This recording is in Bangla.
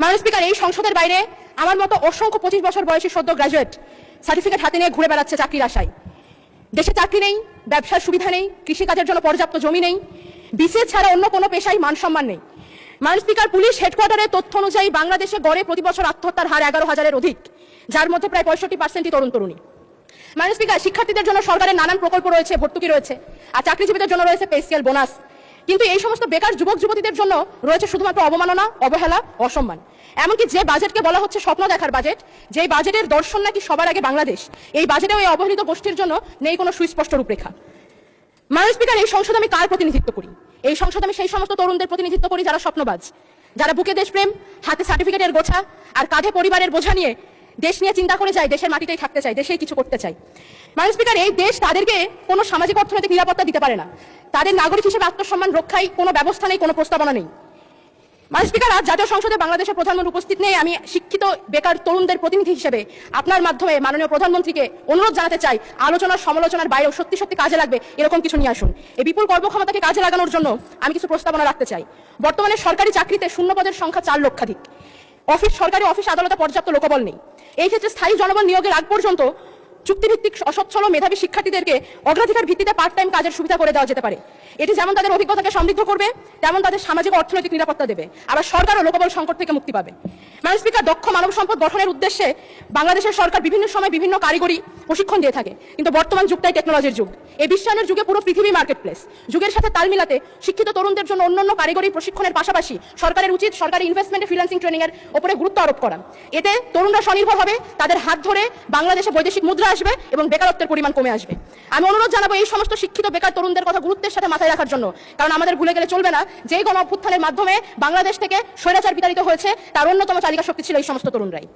মাননীয় স্পিকার, এই সংসদের বাইরে আমার মতো অসংখ্য 25 বছর বয়সী সদ্য গ্রাজুয়েট সার্টিফিকেট হাতে নিয়ে ঘুরে বেড়াচ্ছে চাকরির আশায়। দেশে চাকরি নেই, ব্যবসার সুবিধা নেই, কৃষিকাজের জন্য পর্যাপ্ত জমি নেই, বিসিএস ছাড়া অন্য কোনো পেশায় মান সম্মান নেই। মাননীয় স্পিকার, পুলিশ হেডকোয়ার্টারের তথ্য অনুযায়ী বাংলাদেশে গড়ে প্রতি বছর আত্মহত্যার হার 11,000-এর অধিক, যার মধ্যে প্রায় 65%ই তরুণ তরুণী। মাননীয় স্পিকার, শিক্ষার্থীদের জন্য সরকারের নানান প্রকল্প রয়েছে, ভর্তুকি রয়েছে, আর চাকরিজীবীদের জন্য রয়েছে পে স্কেল, বোনাস। কিন্তু এই সমস্ত বেকার যুবক যুবতীদের জন্য রয়েছে শুধুমাত্র অবমাননা, অবহেলা, অসম্মান। এমনকি যে বাজেটকে বলা হচ্ছে স্বপ্ন দেখার বাজেট, যেই বাজেটের দর্শন নাকি সবার আগে বাংলাদেশ, এই বাজেটেও এই অবহেলিত গোষ্ঠীর জন্য নেই কোনো সুস্পষ্ট রূপরেখা। মাননীয় স্পিকার, এই সংসদ আমি কার প্রতিনিধিত্ব করি? এই সংসদ আমি সেই সমস্ত তরুণদের প্রতিনিধিত্ব করি যারা স্বপ্নবাজ, যারা বুকে দেশপ্রেম, হাতে সার্টিফিকেটের গোছা আর কাঁধে পরিবারের বোঝা নিয়ে দেশ নিয়ে চিন্তা করে যায়, দেশের মাটিতেই থাকতে চায়, দেশেই কিছু করতে চায়। মাননীয় স্পিকার, এই দেশ তাদেরকে কোনো সামাজিক অর্থনৈতিক নিরাপত্তা দিতে পারে না, তাদের নাগরিক হিসেবে আত্মসম্মান রক্ষায় কোনো ব্যবস্থা নেই, কোনো প্রস্তাবনা নেই। মাননীয় স্পিকার, আজ জাতীয় সংসদে বাংলাদেশের প্রধানমন্ত্রী উপস্থিত নেই। আমি শিক্ষিত বেকার তরুণদের প্রতিনিধি হিসেবে আপনার মাধ্যমে মাননীয় প্রধানমন্ত্রীকে অনুরোধ জানাতে চাই, আলোচনার সমালোচনার বাইরেও সত্যি সত্যি কাজে লাগবে এরকম কিছু নিয়ে আসুন। এই বিপুল কর্মক্ষমতাকে কাজে লাগানোর জন্য আমি কিছু প্রস্তাবনা রাখতে চাই। বর্তমানে সরকারি চাকরিতে শূন্য পদের সংখ্যা 4 লক্ষাধিক। সরকারি অফিস আদালতে পর্যাপ্ত লোকবল নেই। এই ক্ষেত্রে স্থায়ী জনবল নিয়োগের আগ পর্যন্ত চুক্তিভিত্তিক অসচ্ছল মেধাবী শিক্ষার্থীদেরকে অগ্রাধিকার ভিত্তিতে পার্ট টাইম কাজের সুবিধা করে দেওয়া যেতে পারে। এটি যেমন তাদের অভিজ্ঞতাকে সমৃদ্ধ করবে, তেমন তাদের সামাজিক অর্থনৈতিক নিরাপত্তা দেবে, আবার সরকারও লোকবল সংকট থেকে মুক্তি পাবে। মাননীয় স্পিকার, দক্ষ মানব সম্পদ গঠনের উদ্দেশ্যে বাংলাদেশের সরকার বিভিন্ন সময় বিভিন্ন কারিগরি প্রশিক্ষণ দিয়ে থাকে, কিন্তু বর্তমান যুগটাই টেকনোলজির যুগ। এই বিশ্বায়নের যুগে পুরো পৃথিবী মার্কেট প্লেস। যুগের সাথে তাল মিলাতে শিক্ষিত তরুণদের জন্য অন্যান্য কারিগরি প্রশিক্ষণের পাশাপাশি সরকারের উচিত সরকারি ইনভেস্টমেন্টে ফ্রিল্যান্সিং ট্রেনিং এর উপরে গুরুত্ব আরোপ করা। এতে তরুণরা স্বনির্ভর হবে, তাদের হাত ধরে বাংলাদেশে বৈদেশিক মুদ্রা আসবে এবং বেকারত্বের পরিমাণ কমে আসবে। আমি অনুরোধ জানাবো এই সমস্ত শিক্ষিত বেকার তরুণদের কথা গুরুত্বের সাথে মাথায় রাখার জন্য, কারণ আমাদের ভুলে গেলে চলবে না যেই গণ অভ্যুত্থানের মাধ্যমে বাংলাদেশ থেকে স্বৈরাচার বিতাড়িত হয়েছে, তার অন্যতম চালিকা শক্তি ছিল এই সমস্ত তরুণরাই।